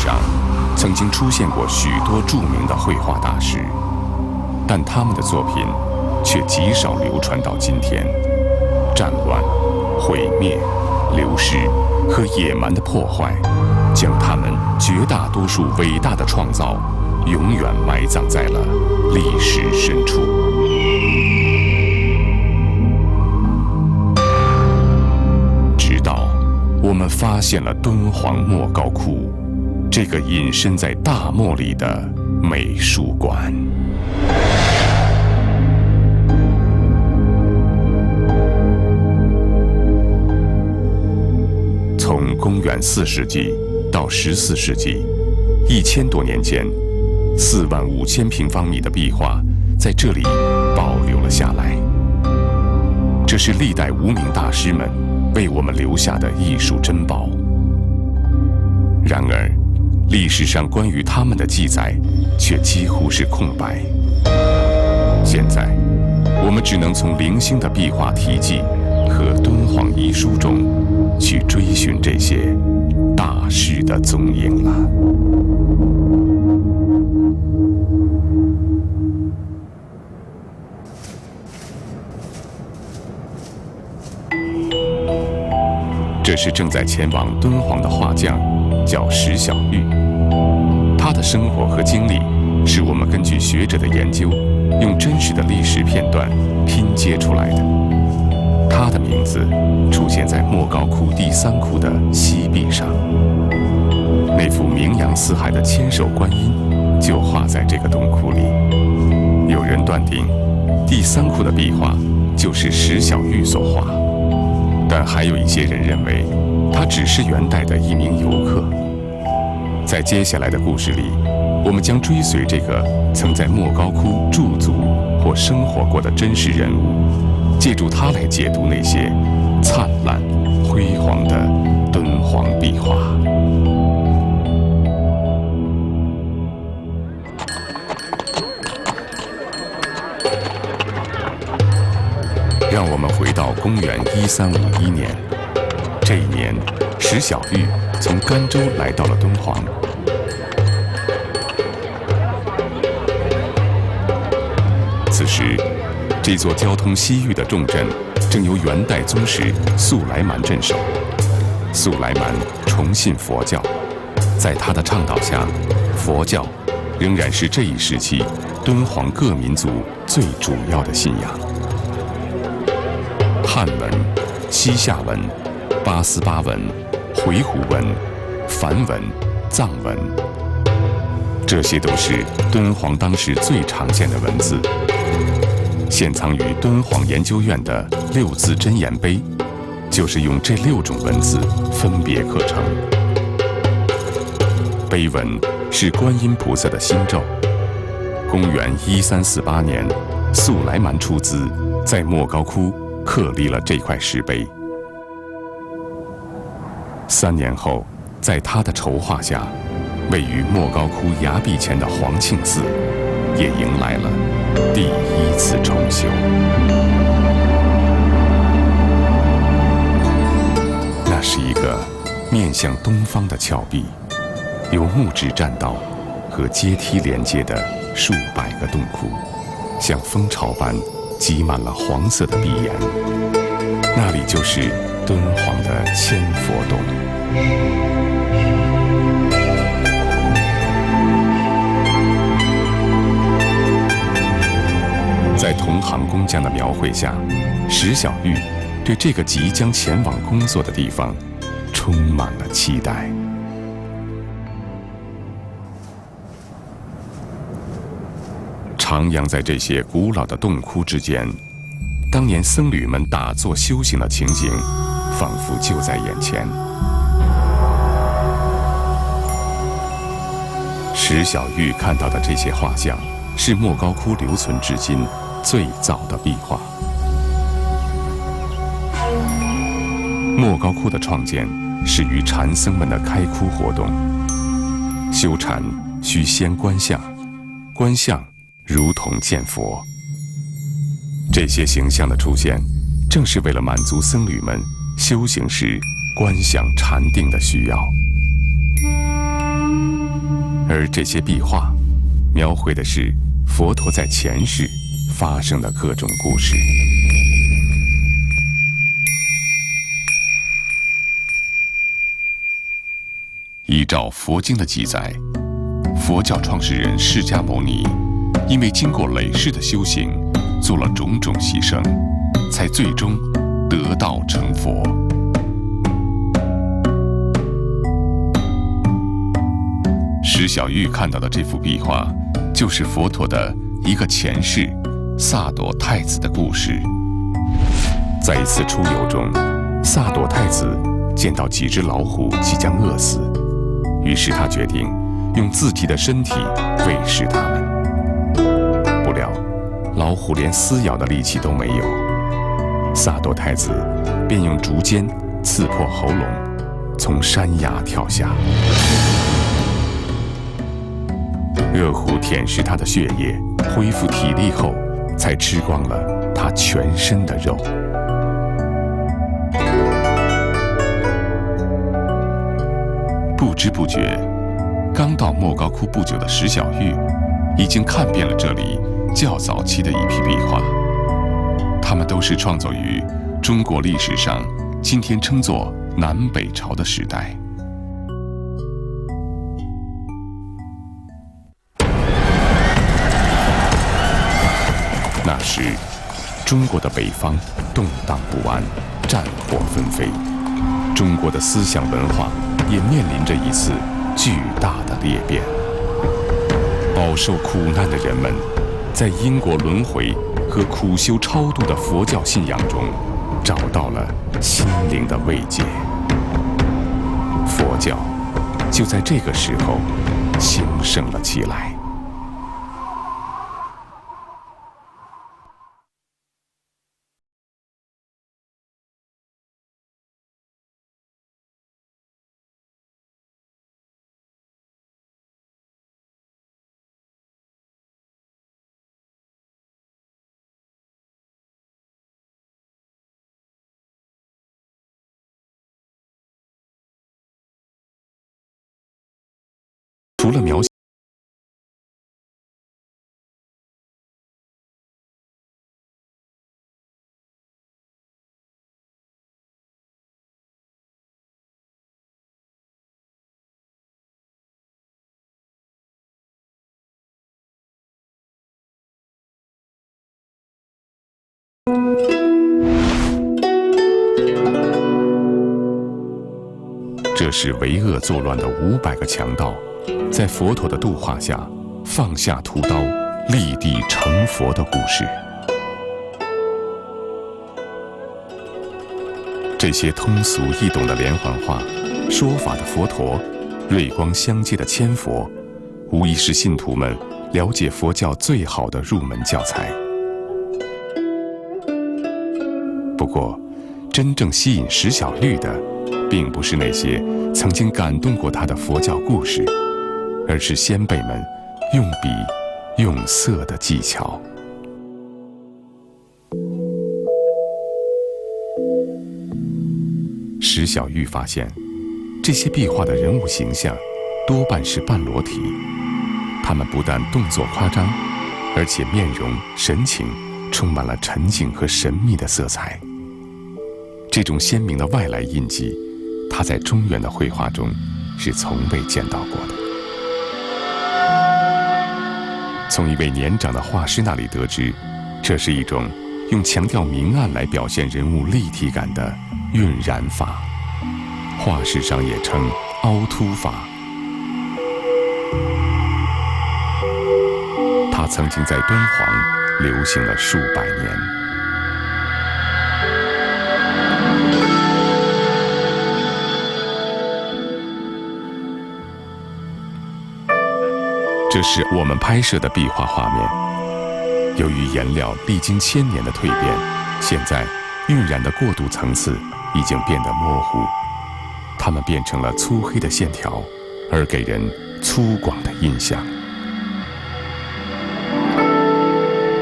上曾经出现过许多著名的绘画大师，但他们的作品却极少流传到今天。战乱、毁灭、流失和野蛮的破坏，将他们绝大多数伟大的创造永远埋葬在了历史深处。直到我们发现了敦煌莫高窟，这个隐身在大漠里的美术馆。从公元4世纪到14世纪，1000多年间，45000平方米的壁画在这里保留了下来。这是历代无名大师们为我们留下的艺术珍宝。然而，历史上关于他们的记载却几乎是空白。现在，我们只能从零星的壁画题记和敦煌遗书中去追寻这些大师的踪影了。这是正在前往敦煌的画匠，叫石小玉。他的生活和经历是我们根据学者的研究，用真实的历史片段拼接出来的。他的名字出现在莫高窟第3窟的西壁上，那幅名扬四海的千手观音就画在这个洞窟里。有人断定，第3窟的壁画就是石小玉所画，但还有一些人认为，他只是元代的一名游客。在接下来的故事里，我们将追随这个曾在莫高窟驻足或生活过的真实人物，借助它来解读那些灿烂辉煌的敦煌壁画。让我们回到公元1351年，这一年，石小玉从甘州来到了敦煌。此时，这座交通西域的重镇正由元代宗室速来蛮镇守。速来蛮崇信佛教，在他的倡导下，佛教仍然是这一时期敦煌各民族最主要的信仰。汉文、西夏文、八思巴文、回鹘文、梵文、藏文，这些都是敦煌当时最常见的文字。现藏于敦煌研究院的6字真言碑，就是用这6种文字分别刻成。碑文是观音菩萨的心咒。公元1348年，速来蛮出资在莫高窟刻立了这块石碑。3年后，在他的筹划下，位于莫高窟崖壁前的黄庆寺也迎来了第1次重修。那是一个面向东方的峭壁，由木质栈道和阶梯连接的数百个洞窟，像蜂巢般挤满了黄色的壁岩。那里就是敦煌的千佛洞。在同行工匠的描绘下，石小玉对这个即将前往工作的地方充满了期待。徜徉在这些古老的洞窟之间，当年僧侣们打坐修行的情景，仿佛就在眼前。石小玉看到的这些画像，是莫高窟留存至今最早的壁画。莫高窟的创建始于禅僧们的开窟活动。修禅需先观相，观相如同见佛。这些形象的出现，正是为了满足僧侣们修行时观想禅定的需要。而这些壁画描绘的是佛陀在前世发生的各种故事。依照佛经的记载，佛教创始人释迦牟尼因为经过累世的修行，做了种种牺牲，才最终得道成佛。石小玉看到的这幅壁画，就是佛陀的一个前世萨朵太子的故事。在一次出游中，萨朵太子见到几只老虎即将饿死，于是他决定用自己的身体喂食它们。不料，老虎连撕咬的力气都没有，萨朵太子便用竹尖刺破喉咙，从山崖跳下。饿虎舔食他的血液，恢复体力后，才吃光了他全身的肉。不知不觉，刚到莫高窟不久的石小玉，已经看遍了这里较早期的一批壁画。它们都是创作于中国历史上今天称作南北朝的时代。那时，中国的北方动荡不安，战火纷飞，中国的思想文化也面临着一次巨大的裂变。饱受苦难的人们，在因果轮回和苦修超度的佛教信仰中，找到了心灵的慰藉。佛教就在这个时候兴盛了起来。除了描写这是为恶作乱的500个强盗，在佛陀的度化下，放下屠刀，立地成佛的故事。这些通俗易懂的连环画，说法的佛陀，瑞光相接的千佛，无疑是信徒们了解佛教最好的入门教材。不过，真正吸引石小玉的，并不是那些曾经感动过他的佛教故事，而是先辈们用笔用色的技巧。石小玉发现，这些壁画的人物形象多半是半裸体，他们不但动作夸张，而且面容神情充满了沉静和神秘的色彩。这种鲜明的外来印记，他在中原的绘画中是从未见到过的。从一位年长的画师那里得知，这是一种用强调明暗来表现人物立体感的晕染法，画史上也称凹凸法。它曾经在敦煌流行了数百年。这是我们拍摄的壁画画面，由于颜料历经1000年的蜕变，现在晕染的过渡层次已经变得模糊，它们变成了粗黑的线条，而给人粗犷的印象。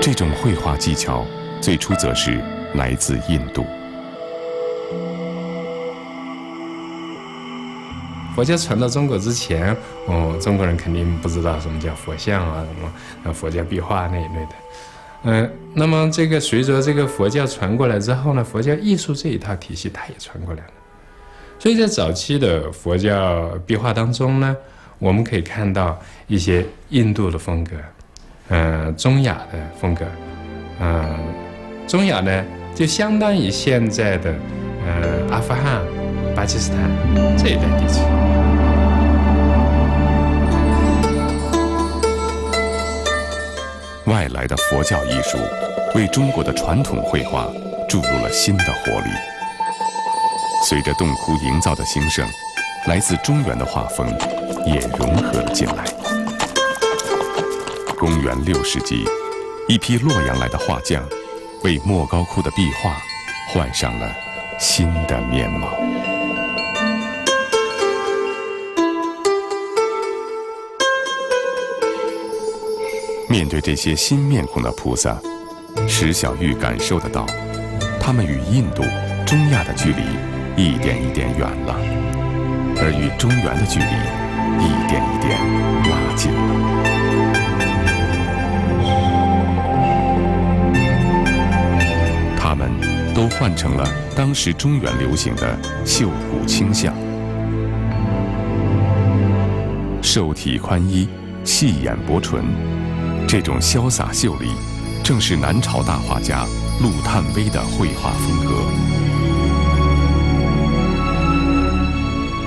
这种绘画技巧最初则是来自印度。佛教传到中国之前，中国人肯定不知道什么叫佛像啊，什么佛教壁画那一类的。那么这个随着这个佛教传过来之后呢，佛教艺术这一套体系它也传过来了。所以在早期的佛教壁画当中呢，我们可以看到一些印度的风格，中亚的风格，中亚呢就相当于现在的阿富汗、巴基斯坦这一带地区。外来的佛教艺术为中国的传统绘画注入了新的活力。随着洞窟营造的兴盛，来自中原的画风也融合了进来。公元6世纪，一批洛阳来的画匠为莫高窟的壁画换上了新的面貌。面对这些新面孔的菩萨，石小玉感受得到，他们与印度、中亚的距离一点一点远了，而与中原的距离一点一点拉近了。他们都换成了当时中原流行的绣骨倾向，瘦体宽衣，细眼薄唇，这种潇洒秀丽，正是南朝大画家陆探微的绘画风格。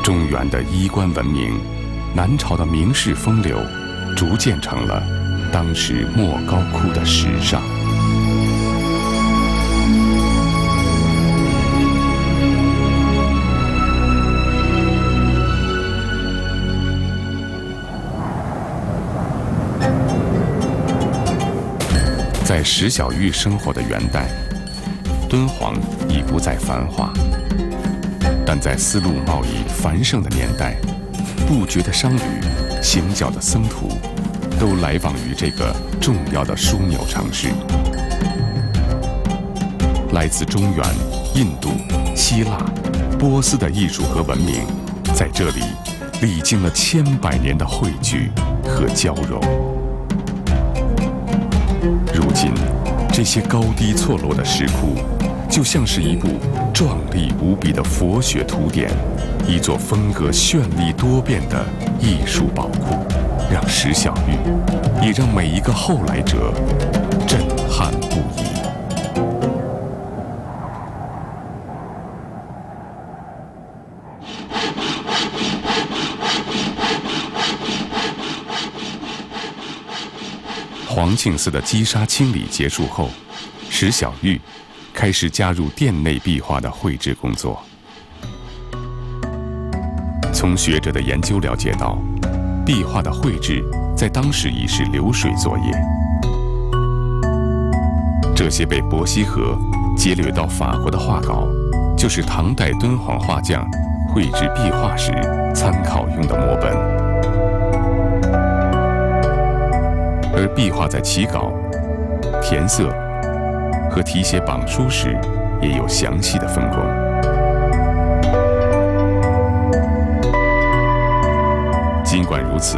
中原的衣冠文明，南朝的名士风流，逐渐成了当时莫高窟的时尚。在石小玉生活的元代，敦煌已不再繁华，但在丝路贸易繁盛的年代，不绝的商旅、行脚的僧徒，都来往于这个重要的枢纽城市。来自中原、印度、希腊、波斯的艺术和文明，在这里历经了10000年的汇聚和交融。如今，这些高低错落的石窟，就像是一部壮丽无比的佛学图典，一座风格绚丽多变的艺术宝库，让石小玉，也让每一个后来者震撼不已。黄庆寺的积沙清理结束后，石小玉开始加入殿内壁画的绘制工作。从学者的研究了解到，壁画的绘制在当时已是流水作业。这些被伯希和劫掠到法国的画稿，就是唐代敦煌画匠绘制壁画时参考用的摹本。而壁画在起稿、填色和题写榜书时，也有详细的分工。尽管如此，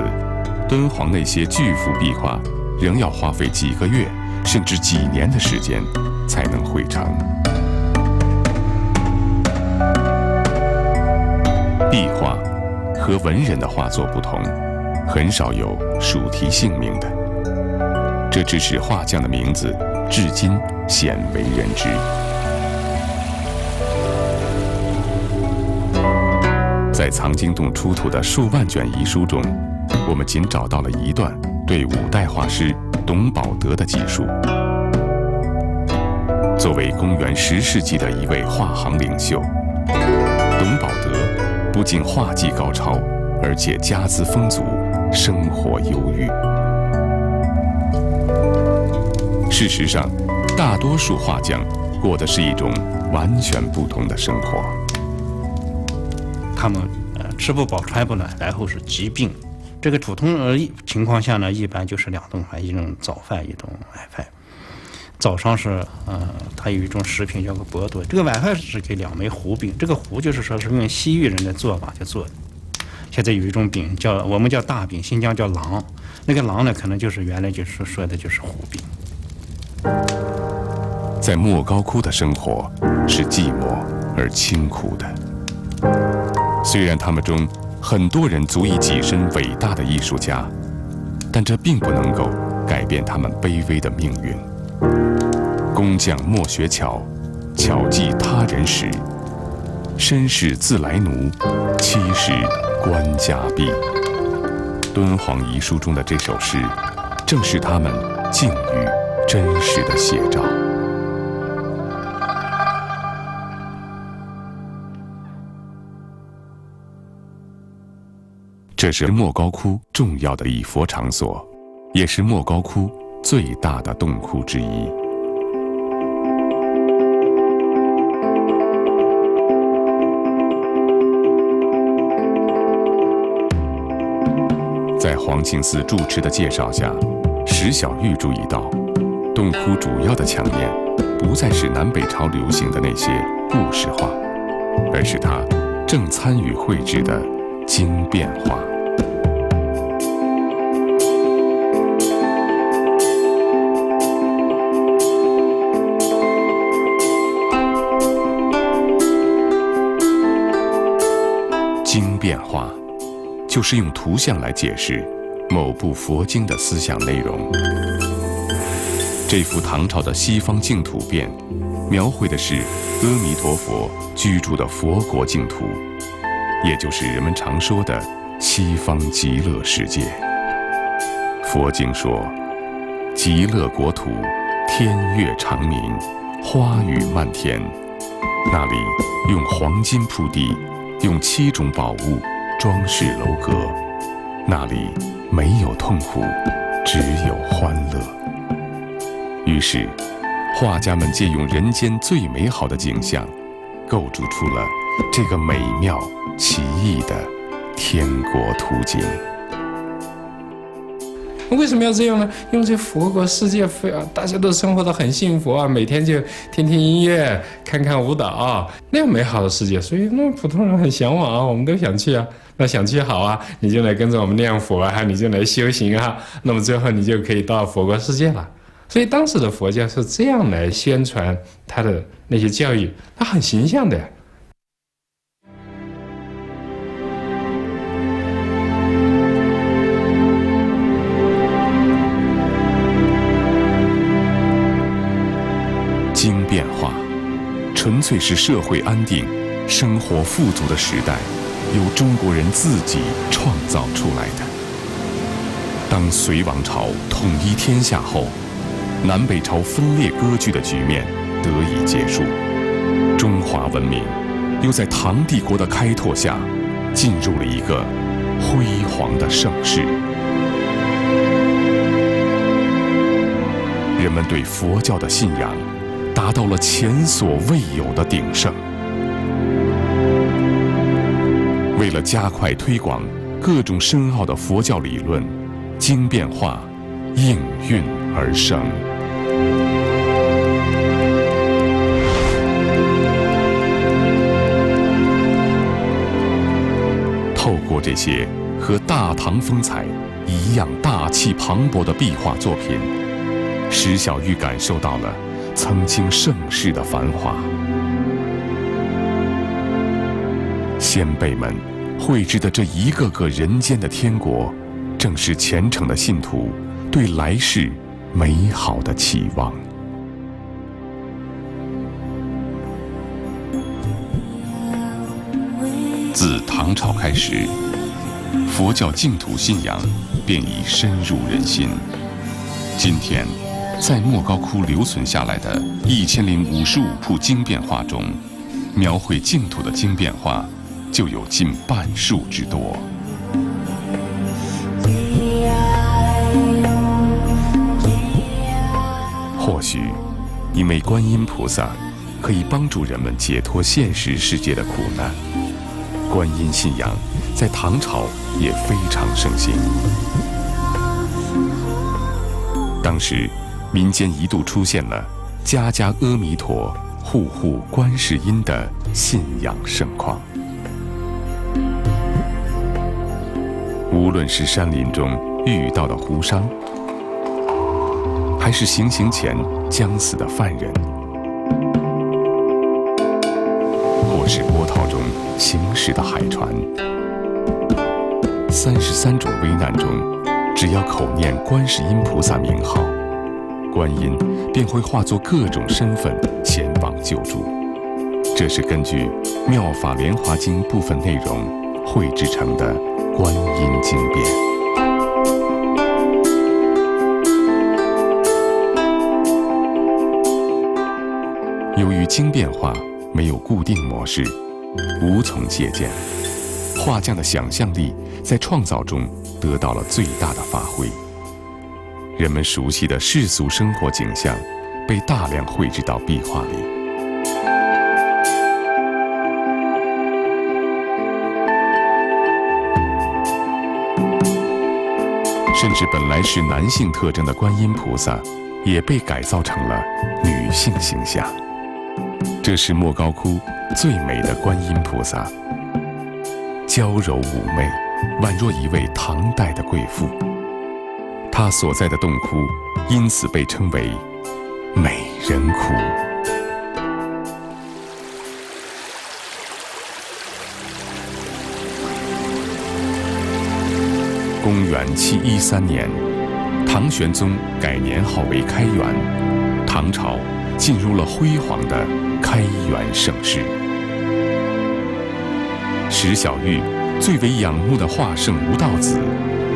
敦煌那些巨幅壁画仍要花费几个月甚至几年的时间才能绘成。壁画和文人的画作不同，很少有署题姓名的。这致使画匠的名字至今鲜为人知。在藏经洞出土的数万卷遗书中，我们仅找到了一段对5代画师董宝德的记述。作为公元10世纪的一位画行领袖，董宝德不仅画技高超，而且家资丰足，生活优裕。事实上，大多数画匠过的是一种完全不同的生活。他们吃不饱穿不暖，然后是疾病。这个普通情况下呢，一般就是2顿饭，一种早饭，一种晚饭。早上是它有一种食品叫个薄多，这个晚饭是给2枚糊饼，这个糊就是说是用西域人的做法去做的。现在有一种饼我们叫大饼，新疆叫狼，那个狼呢，可能就是原来就是说的就是虎饼。在莫高窟的生活是寂寞而清苦的。虽然他们中很多人足以跻身伟大的艺术家，但这并不能够改变他们卑微的命运。工匠莫学巧，巧记他人时。身世自来奴，妻室官家婢。敦煌遗书中的这首诗，正是他们境遇真实的写照。这是莫高窟重要的礼佛场所，也是莫高窟最大的洞窟之一。在黄清寺住持的介绍下，石小玉注意到，洞窟主要的墙面不再是南北朝流行的那些故事画，而是他正参与绘制的经变画。经变画就是用图像来解释某部佛经的思想内容。这幅唐朝的西方净土变，描绘的是阿弥陀佛居住的佛国净土，也就是人们常说的西方极乐世界。佛经说，极乐国土，天乐长明，花雨漫天，那里用黄金铺地，用7种宝物装饰楼阁，那里没有痛苦，只有欢乐。于是，画家们借用人间最美好的景象，构筑出了这个美妙奇异的天国图景。为什么要这样呢？因为这佛国世界大家都生活得很幸福啊，每天就听听音乐，看看舞蹈，那样美好的世界，所以那普通人很向往啊，我们都想去啊。那想去好啊，你就来跟着我们念佛啊，你就来修行啊，那么最后你就可以到佛国世界了。所以当时的佛教是这样来宣传他的那些教育，他很形象的。经变化，纯粹是社会安定、生活富足的时代，由中国人自己创造出来的。当隋王朝统一天下后，南北朝分裂割据的局面得以结束，中华文明又在唐帝国的开拓下，进入了一个辉煌的盛世。人们对佛教的信仰达到了前所未有的鼎盛。为了加快推广各种深奥的佛教理论，经变化应运而生。透过这些和大唐风采一样大气磅礴的壁画作品，石小玉感受到了曾经盛世的繁华。先辈们绘制的这一个个人间的天国，正是虔诚的信徒对来世美好的期望。自唐朝开始，佛教净土信仰便已深入人心。今天，在莫高窟留存下来的1055幅经变画中，描绘净土的经变画就有近半数之多。或许，因为观音菩萨可以帮助人们解脱现实世界的苦难，观音信仰在唐朝也非常盛行。当时，民间一度出现了家家阿弥陀，户户观世音的信仰盛况。无论是山林中遇到的胡商，还是行刑前将死的犯人，或是波涛中行驶的海船，33种危难中，只要口念观世音菩萨名号，观音便会化作各种身份前往救助。这是根据《妙法莲华经》部分内容绘制成的观音经变。由于经变化没有固定模式，无从借鉴，画匠的想象力在创造中得到了最大的发挥。人们熟悉的世俗生活景象被大量绘制到壁画里。甚至本来是男性特征的观音菩萨，也被改造成了女性形象。这是莫高窟最美的观音菩萨，娇柔妩媚，宛若一位唐代的贵妇。她所在的洞窟因此被称为美人窟。公元713年，唐玄宗改年号为开元，唐朝进入了辉煌的开元盛世。石小玉最为仰慕的画圣吴道子，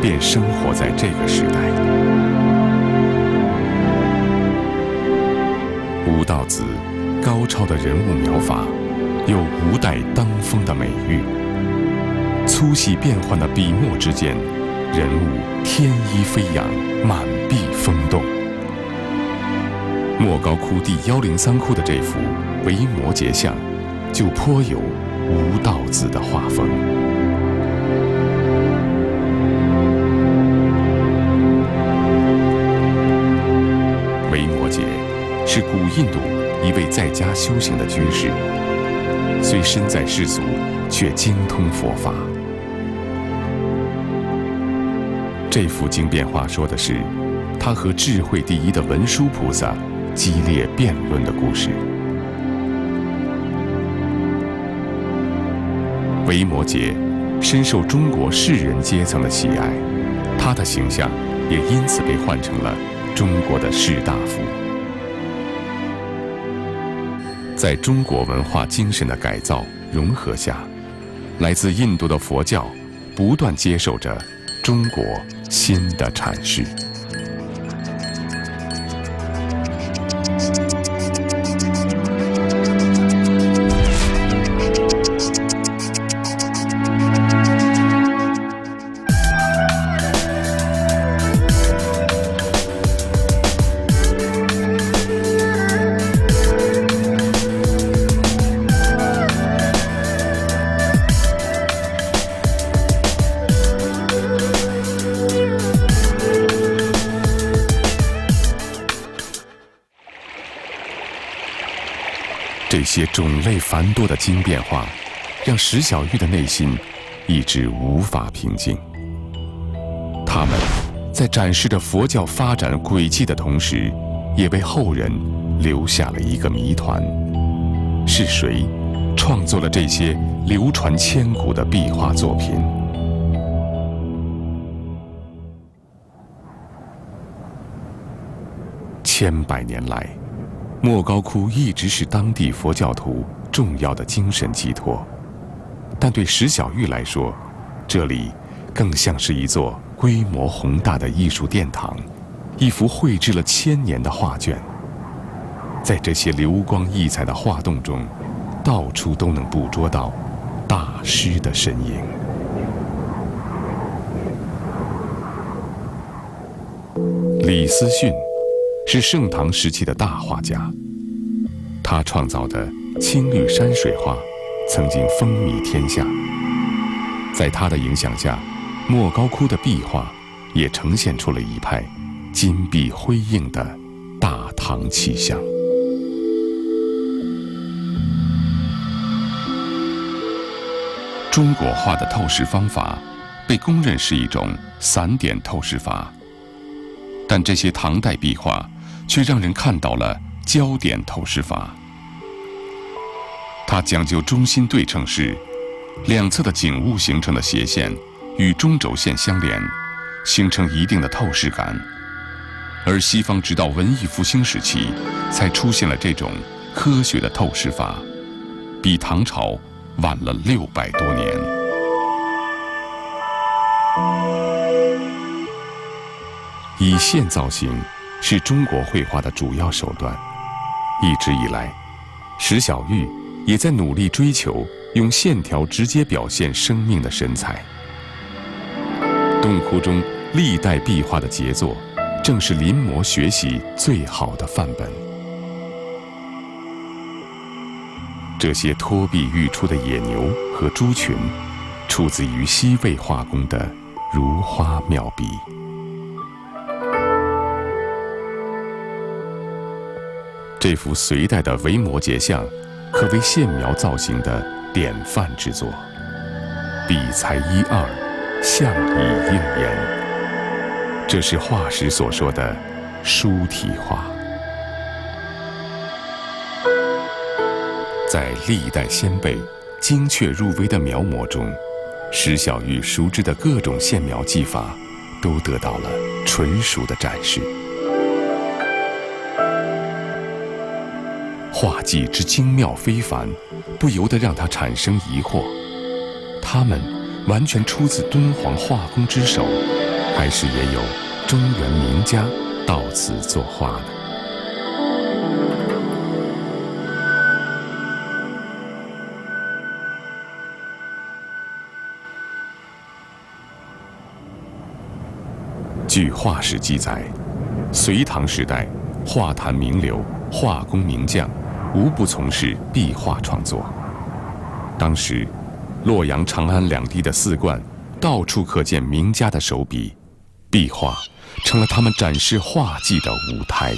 便生活在这个时代。吴道子高超的人物描法，有吴代当风的美誉。粗细变幻的笔墨之间，人物天衣飞扬，满壁风动。莫高窟第103窟的这幅维摩诘像，就颇有吴道子的画风。维摩诘是古印度一位在家修行的居士，虽身在世俗，却精通佛法。这幅经变画说的是他和智慧第一的文殊菩萨激烈辩论的故事。维摩诘深受中国士人阶层的喜爱，他的形象也因此被换成了中国的士大夫。在中国文化精神的改造融合下，来自印度的佛教不断接受着中国新的阐释。这些种类繁多的经变画，让石小玉的内心一直无法平静。他们在展示着佛教发展轨迹的同时，也为后人留下了一个谜团：是谁创作了这些流传千古的壁画作品？千百年来，莫高窟一直是当地佛教徒重要的精神寄托，但对石小玉来说，这里更像是一座规模宏大的艺术殿堂，一幅绘制了1000年的画卷。在这些流光溢彩的画洞中，到处都能捕捉到大师的身影。李思训是盛唐时期的大画家，他创造的青绿山水画曾经风靡天下。在他的影响下，莫高窟的壁画也呈现出了一派金碧辉映的大唐气象。中国画的透视方法被公认是一种散点透视法，但这些唐代壁画却让人看到了焦点透视法。它讲究中心对称式，两侧的景物形成的斜线与中轴线相连，形成一定的透视感。而西方直到文艺复兴时期才出现了这种科学的透视法，比唐朝晚了600多年。以线造型是中国绘画的主要手段，一直以来，石小玉也在努力追求用线条直接表现生命的神采。洞窟中历代壁画的杰作，正是临摹学习最好的范本。这些脱壁欲出的野牛和猪群，出自于西魏画工的如花妙笔。这幅隋代的维摩诘像，可谓线描造型的典范之作，笔才一二，象以应焉。这是画史所说的书体画。在历代先辈精确入微的描摹中，石小玉熟知的各种线描技法都得到了纯熟的展示。画技之精妙非凡，不由得让他产生疑惑：他们完全出自敦煌画工之手，还是也有中原名家到此作画呢？据画史记载，隋唐时代，画坛名流、画工名将无不从事壁画创作。当时，洛阳、长安两地的寺观，到处可见名家的手笔，壁画成了他们展示画技的舞台。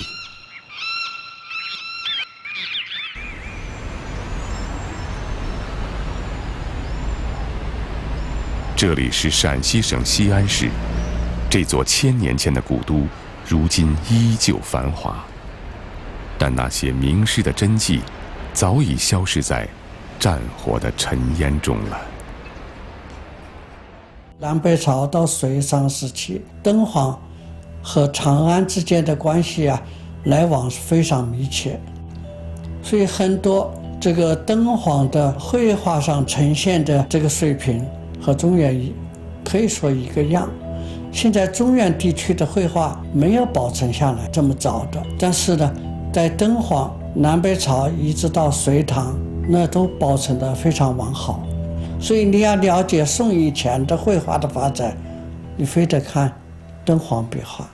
这里是陕西省西安市，这座1000年前的古都，如今依旧繁华。但那些名师的真迹，早已消失在战火的尘烟中了。南北朝到隋唐时期，敦煌和长安之间的关系来往是非常密切，所以很多这个敦煌的绘画上呈现的这个水平和中原可以说一个样。现在中原地区的绘画没有保存下来这么早的，但是呢，在敦煌、南北朝一直到隋唐，那都保存得非常完好。所以你要了解宋以前的绘画的发展，你非得看敦煌壁画。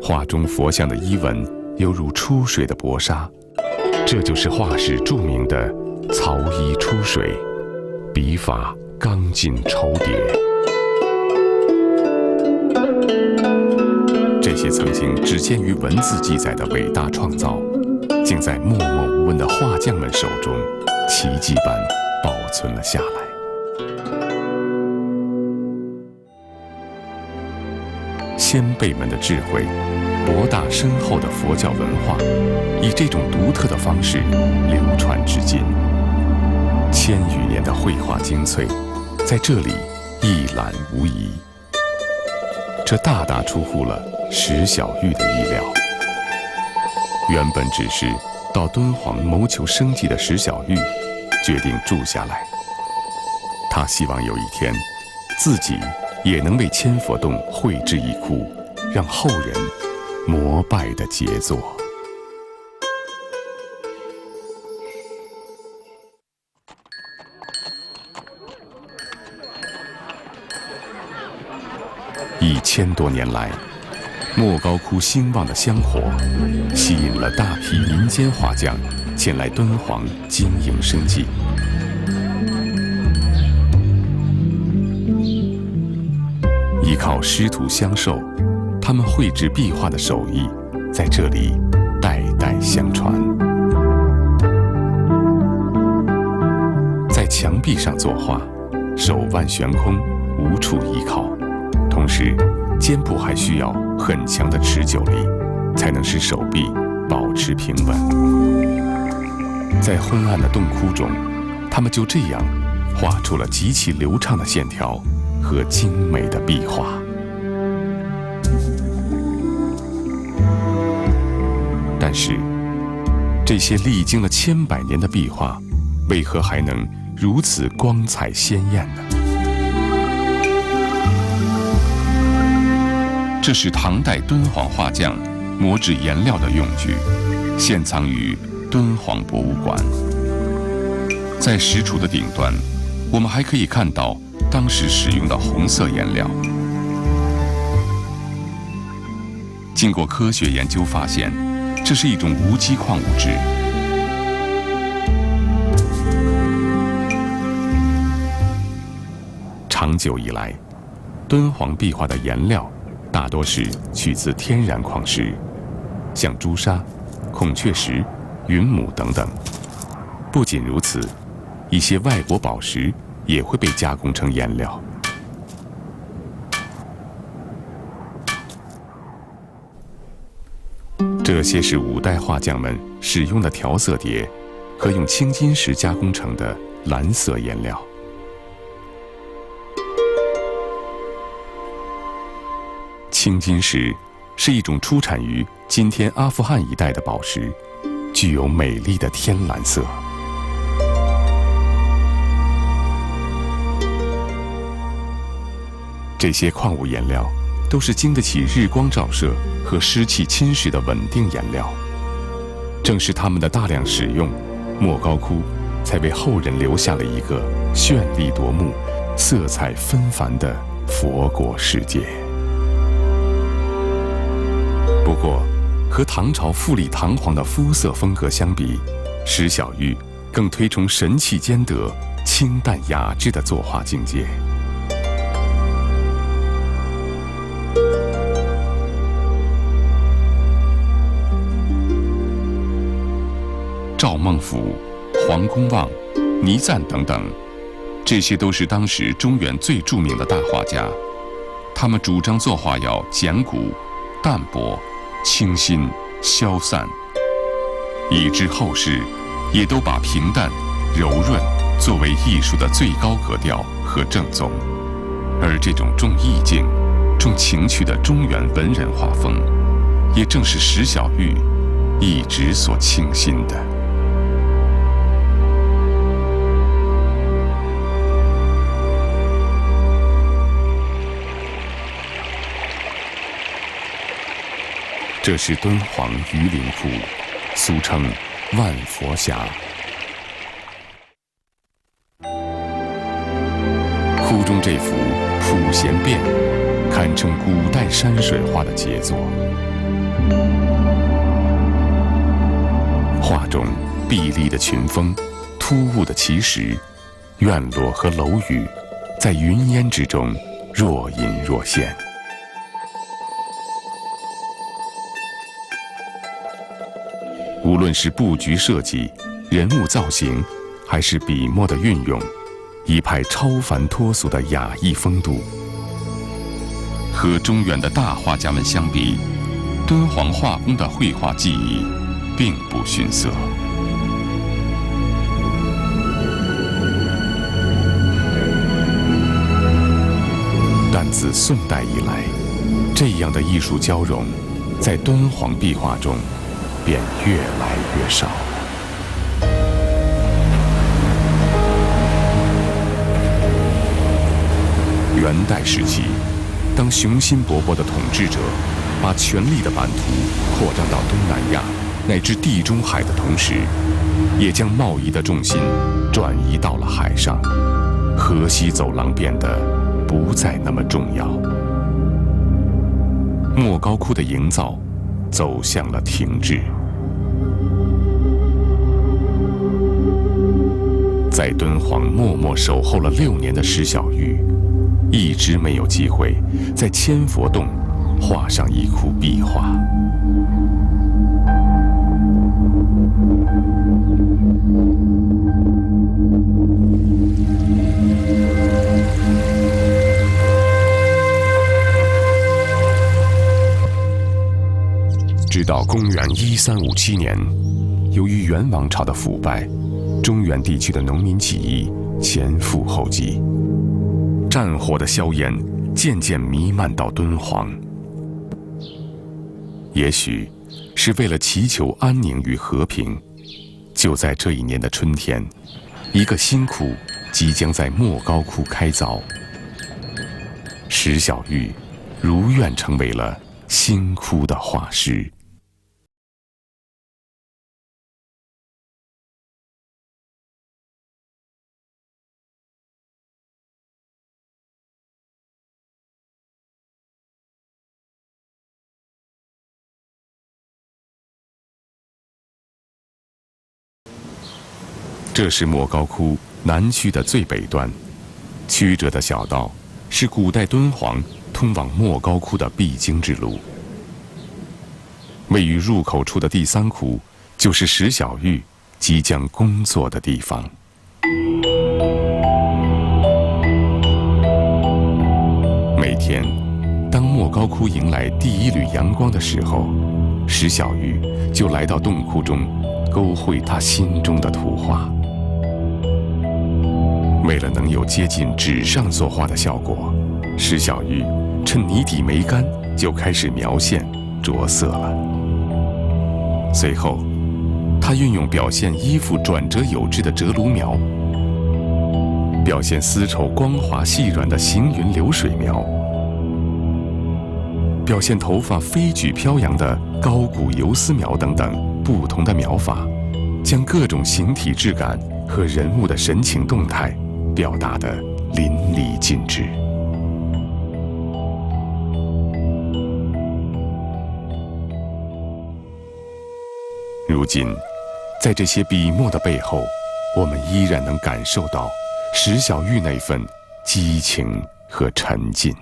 画中佛像的衣纹犹如出水的薄纱，这就是画史著名的曹衣出水，笔法刚劲绸叠。这些曾经只见于文字记载的伟大创造，竟在默默无闻的画匠们手中奇迹般保存了下来。先辈们的智慧，博大深厚的佛教文化，以这种独特的方式流传至今。1000余年的绘画精粹，在这里一览无遗。这大大出乎了石小玉的意料。原本只是到敦煌谋求生计的石小玉，决定住下来。他希望有一天，自己也能为千佛洞绘制一窟让后人膜拜的杰作。1000多年来，莫高窟兴旺的香火，吸引了大批民间画匠前来敦煌经营生计。师徒相授，他们绘制壁画的手艺在这里代代相传。在墙壁上作画，手腕悬空，无处依靠，同时肩部还需要很强的持久力，才能使手臂保持平稳。在昏暗的洞窟中，他们就这样画出了极其流畅的线条和精美的壁画。但是，这些历经了千百年的壁画，为何还能如此光彩鲜艳呢？这是唐代敦煌画匠磨制颜料的用具，现藏于敦煌博物馆。在石柱的顶端，我们还可以看到当时使用的红色颜料。经过科学研究发现，这是一种无机矿物质。长久以来，敦煌壁画的颜料大多是取自天然矿石，像朱砂、孔雀石、云母等等。不仅如此，一些外国宝石也会被加工成颜料。这些是五代画匠们使用的调色碟和用青金石加工成的蓝色颜料。青金石是一种出产于今天阿富汗一带的宝石，具有美丽的天蓝色。这些矿物颜料都是经得起日光照射和湿气侵蚀的稳定颜料。正是它们的大量使用，莫高窟才为后人留下了一个绚丽夺目、色彩纷繁的佛国世界。不过，和唐朝富丽堂皇的肤色风格相比，石小玉更推崇神气兼得、清淡雅致的作画境界。赵孟俯、黄公望、倪瓒等等，这些都是当时中原最著名的大画家。他们主张作画要简古、淡泊、清新、消散，以致后世也都把平淡、柔润作为艺术的最高格调和正宗。而这种重意境、重情趣的中原文人画风，也正是石小玉一直所倾心的。这是敦煌榆林窟，俗称万佛峡。窟中这幅普贤变，堪称古代山水画的杰作。画中碧丽的群峰、突兀的奇石、院落和楼宇，在云烟之中若隐若现。无论是布局设计、人物造型，还是笔墨的运用，一派超凡脱俗的雅逸风度。和中原的大画家们相比，敦煌画工的绘画技艺并不逊色。但自宋代以来，这样的艺术交融，在敦煌壁画中便越来越少。元代时期，当雄心勃勃的统治者把权力的版图扩张到东南亚乃至地中海的同时，也将贸易的重心转移到了海上，河西走廊变得不再那么重要。莫高窟的营造走向了停滞。在敦煌默默守候了6年的石小玉，一直没有机会在千佛洞画上一幅壁画。直到公元1357年，由于元王朝的腐败，中原地区的农民起义前赴后继，战火的硝烟渐渐弥漫到敦煌。也许是为了祈求安宁与和平，就在这一年的春天，一个新窟即将在莫高窟开凿。石小玉如愿成为了新窟的画师。这是莫高窟南区的最北端，曲折的小道是古代敦煌通往莫高窟的必经之路。位于入口处的第3窟，就是石小玉即将工作的地方。每天，当莫高窟迎来第一缕阳光的时候，石小玉就来到洞窟中，勾绘他心中的图画。为了能有接近纸上作画的效果，石小玉趁泥底没干就开始描线着色了。随后，他运用表现衣服转折有致的折炉描，表现丝绸光滑细软的行云流水描，表现头发飞举飘扬的高古游丝描等等不同的描法，将各种形体质感和人物的神情动态表达得淋漓尽致。如今，在这些笔墨的背后，我们依然能感受到石小玉那份激情和沉浸。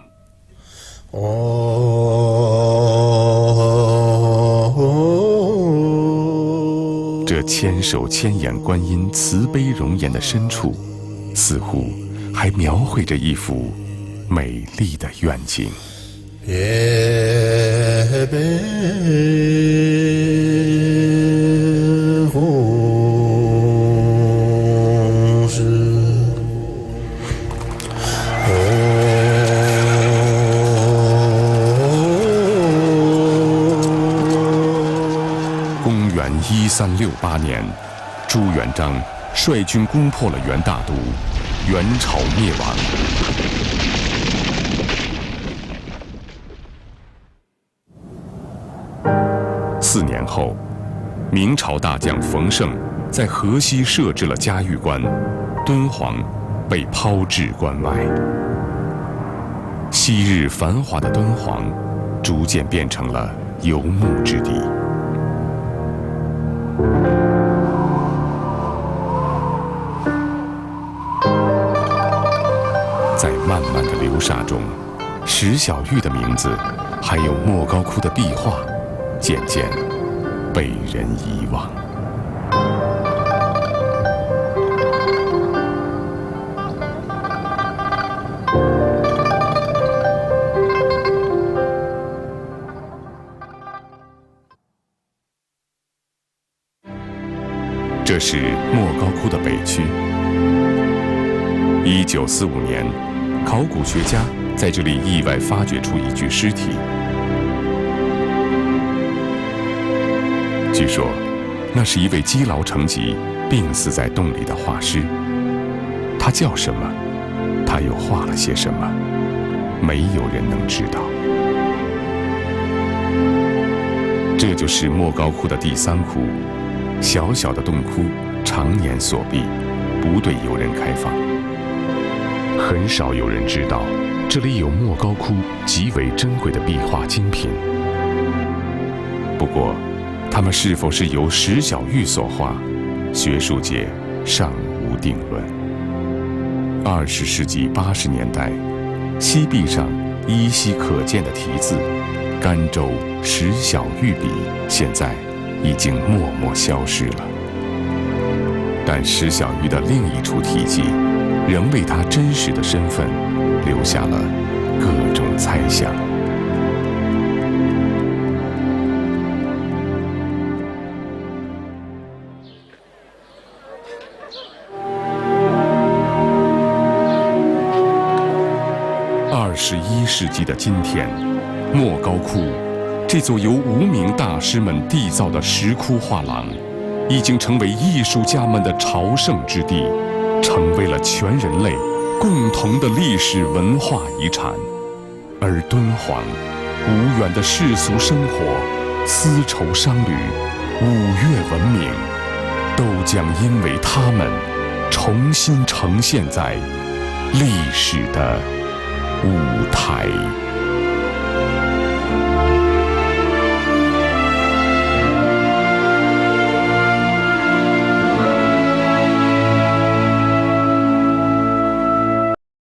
这千手千眼观音慈悲容颜的深处，似乎还描绘着一幅美丽的愿景。公元1368年，朱元璋率军攻破了元大都，元朝灭亡。4年后，明朝大将冯胜在河西设置了嘉峪关，敦煌被抛至关外。昔日繁华的敦煌，逐渐变成了游牧之地。在漫漫的流沙中，石小玉的名字，还有莫高窟的壁画，渐渐被人遗忘。这是莫高窟的北区。1945年，考古学家在这里意外发掘出一具尸体。据说，那是一位积劳成疾、病死在洞里的画师。他叫什么？他又画了些什么？没有人能知道。这就是莫高窟的第3窟。小小的洞窟常年锁闭，不对游人开放。很少有人知道，这里有莫高窟极为珍贵的壁画精品。不过，它们是否是由石小玉所画，学术界尚无定论。20世纪80年代，西壁上依稀可见的题字“甘州石小玉笔”现在已经默默消失了。但石小玉的另一处题记，仍为他真实的身份留下了各种猜想。21世纪的今天，莫高窟这座由无名大师们缔造的石窟画廊，已经成为艺术家们的朝圣之地，成为了全人类共同的历史文化遗产。而敦煌无缘的世俗生活、丝绸商旅、五岳文明，都将因为他们重新呈现在历史的舞台。